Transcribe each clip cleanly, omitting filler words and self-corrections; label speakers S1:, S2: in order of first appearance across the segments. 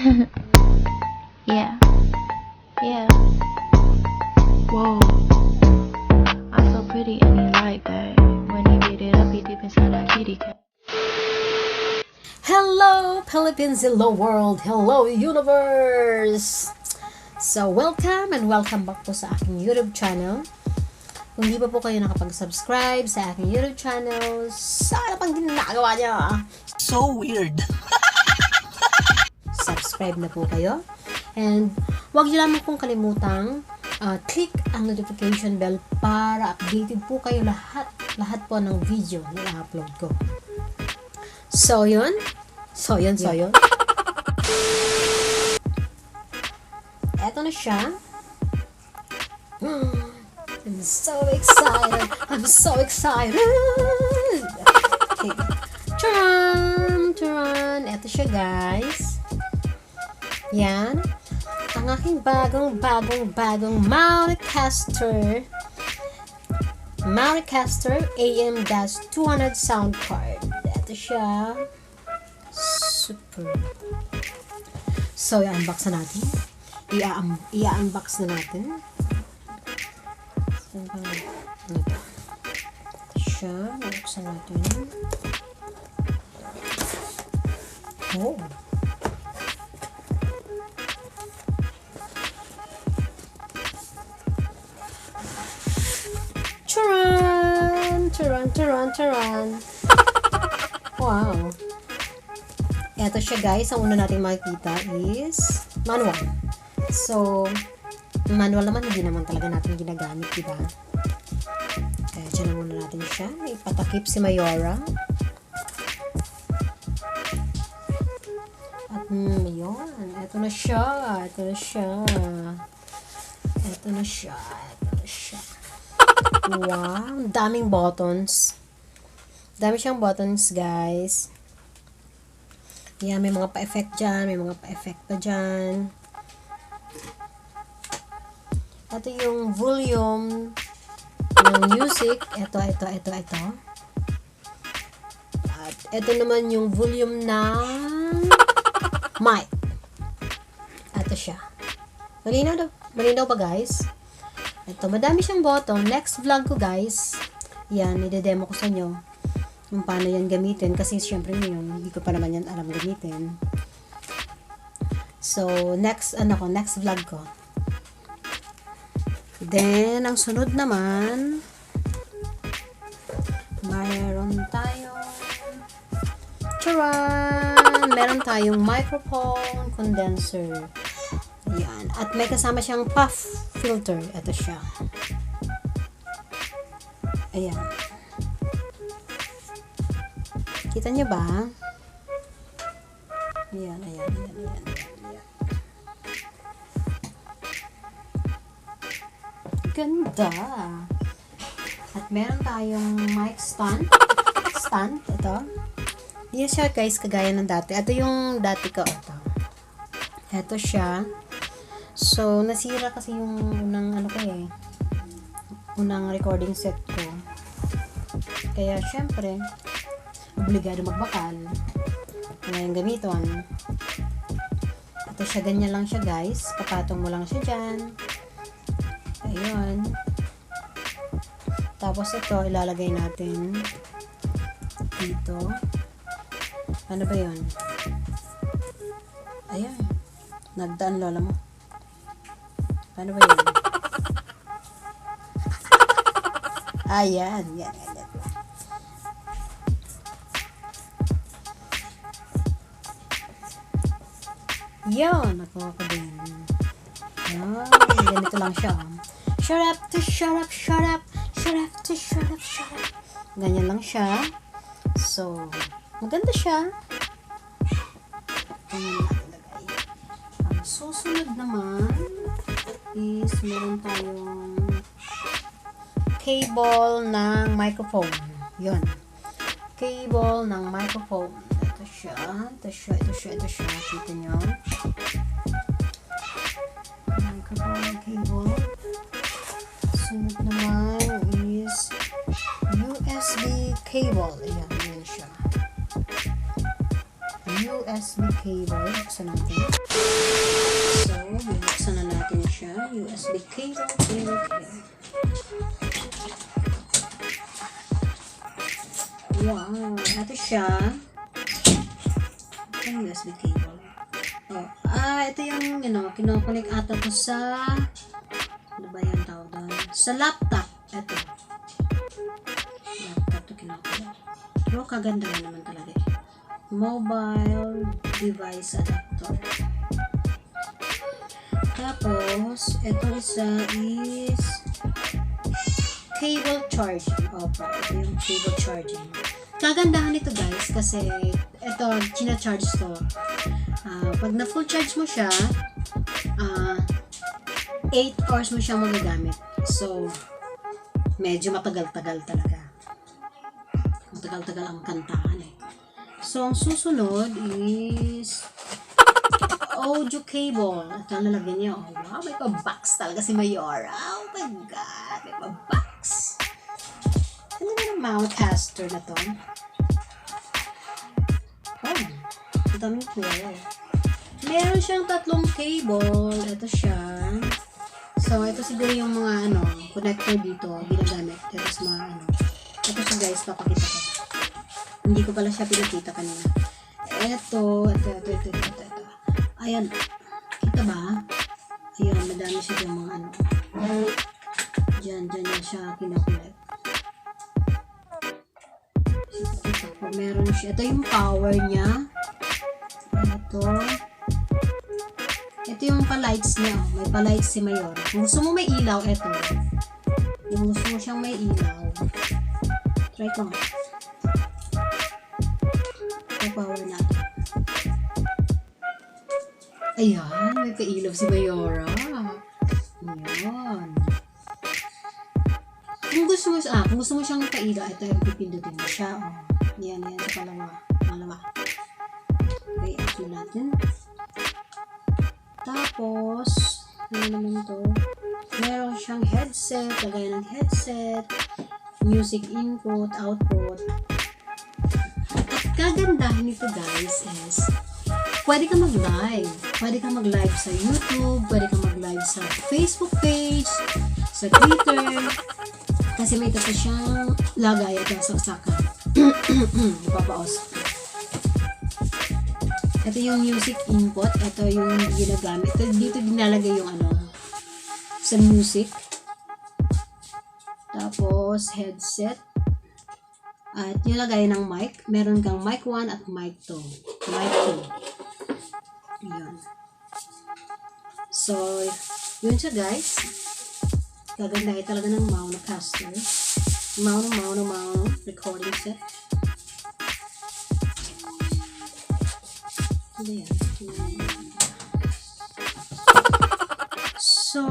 S1: Yeah, yeah. Whoa, I'm so pretty and he like that. When he get it up, he deep inside that kitty cat.
S2: Hello Philippines, hello world, hello universe! So welcome and welcome back po sa aking YouTube channel. Kung di pa po kayo nakapag-subscribe sa aking YouTube channel, sana pang ginagawa niyo?
S3: So weird.
S2: Subscribe na po kayo. And huwag niyo lamang pong kalimutang click ang notification bell para updated po kayo lahat po ng video na i-upload ko. So yun. Eto na siya. I'm so excited. Okay. Charan! Eto siya, guys. Yan. Ang aking bagong Mountaincaster AM200 sound card. Eto siya. Super. So, i-unbox na natin. I-unbox na natin. Ito siya. Nabuksan natin. Oh. Charan! Wow. Eto siya, guys. Ang una natin makikita is manual. So, manual naman, hindi naman talaga natin ginagamit, diba? Kaya dyan na muna natin siya. May patakip si Mayora. At yun. Eto na siya. Wow. Daming buttons. Dami siyang buttons, guys. Yan, may mga pa-effect dyan. May mga pa-effect pa dyan. Ito yung volume ng music. Ito. At ito naman yung volume ng mic. Ito siya. Malinaw ba, guys? Ito, madami siyang button. Next vlog ko, guys. Yan, ide-demo ko sa inyo kung paano yan gamitin. Kasi syempre ngayon, hindi ko pa naman yan alam gamitin. So, next vlog ko. Then, ang sunod naman, meron tayong microphone condenser. Ayan. At may kasama siyang puff filter. Ito siya. Ayan. Kita niyo ba? Ayan. Ganda. At meron tayong mic stand. Ito. Hindi siya, guys, kagaya ng dati. Ito yung dati ko. Ito siya. So, nasira kasi yung unang recording set ko. Kaya, syempre, obligado magbakal. Ngayon gamiton. Ito siya, ganyan lang siya, guys. Papatong mo lang siya dyan. Ayun. Tapos ito, ilalagay natin dito. Ano ba yun? Ayan. Nagdaan lola mo. Ano ba yun? Ayan. Yan. Yun. Nakuha ko din. Ayan. Ganito lang siya. Shut up. Ganyan lang siya. So, maganda siya. Ang susunod naman is meron tayong cable ng microphone. Yun. Cable ng microphone. Ito siya. Kita nyo. Microphone cable. Sunod naman is USB cable. Ayan siya. USB cable. Buksan natin. cable. Wow, ito siya. Ito yung USB cable. Oh, ito yung, kinokonek ata to sa, ano ba yung tawag doon? Sa laptop. Ito. Laptop to kinokonek. Pero kaganda naman talaga eh. Mobile device adapter. Tapos, ito isa is cable charging. Opo, ito yung cable charging. Kagandahan nito guys, kasi ito, china-charge to. Pag na full charge mo siya, 8 hours mo siyang magagamit. So, medyo matagal-tagal talaga. Matagal-tagal ang kantahan eh. So, ang susunod is audio cable. Ito ang lalagyan niya. Oh, wow, may pa-box talaga si Mayora. Oh my God, may pa-box. Ano ba yung mount caster na to? Oh, ang daming kulay. Meron siyang 3 cable. Ito siya. So, ito siguro yung mga connector dito ginagamit. Ito sa mga Ito siya guys, papakita ko. Hindi ko pala siya pinakita kanina. Ito. Ayan. Kita ba? Ayan, madami siya yung mga Diyan yan siya kinakulit. Meron siya. Ito yung power niya. Ito yung pa-lights niya. May pa-lights si Mayor. Kung gusto mo may ilaw, ito. Kung gusto mo siyang may ilaw, try ko nga. Ito power natin. Ayan, may pa-ilaw si Mayora. Ayan. Kung gusto mo siyang pa-ilaw, ito yung pipindutin mo siya. Oh. Yan, sa pangalawa. Okay, ito natin. Tapos, ano naman to? Meron siyang headset, lagay ng headset, music input, output. At kagandahan nito guys is, pwede ka mag-live. Pwede ka mag-live sa YouTube, pwede ka mag-live sa Facebook page, sa Twitter. Kasi may kasi siyang lagay at saksakan. Papaos. Ito yung music input. Ito yung ginagamit. Dito dinalagay yung sa music. Tapos headset. At nilagay ng mic. Meron kang mic 1 at mic 2. Mic 2. Yun. So, yun siya guys. Kaganda talaga ng Maono caster. Maono recording set. Ayan. So,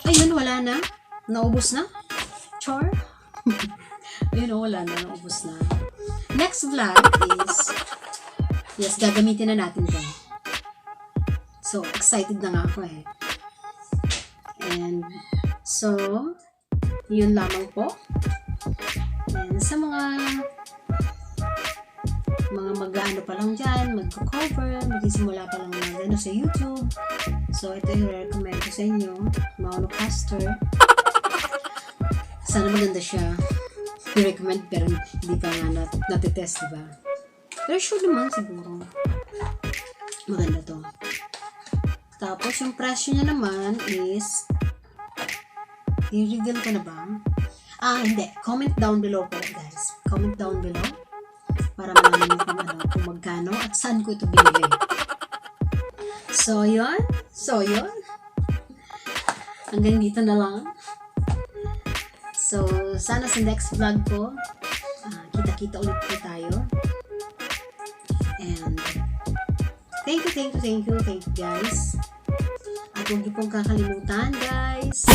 S2: ayun, wala na. Naubos na. Char. Ayun, wala na. Naubos na. Next vlog is, yes, gagamitin na natin ito. So, excited na nga ako eh. And, so, yun lamang po. And sa mga mag-ano pa lang dyan, mag-cover, magsisimula pa lang sa YouTube. So, ito yung recommend ko sa inyo. Maono caster. Sana maganda siya. I-recommend pero hindi pa nga natitest, diba? Pero sure naman siguro. Maganda to. Tapos, yung presyo niya naman is i-reveal ko na ba? Hindi. Comment down below po, guys. Comment down below para malaman nyo kung magkano at saan ko ito binili. So, yun. Hanggang dito na lang. So, sana sa next vlog ko, kita-kita ulit po tayo. And, thank you guys. At huwag niyo pong kakalimutan guys.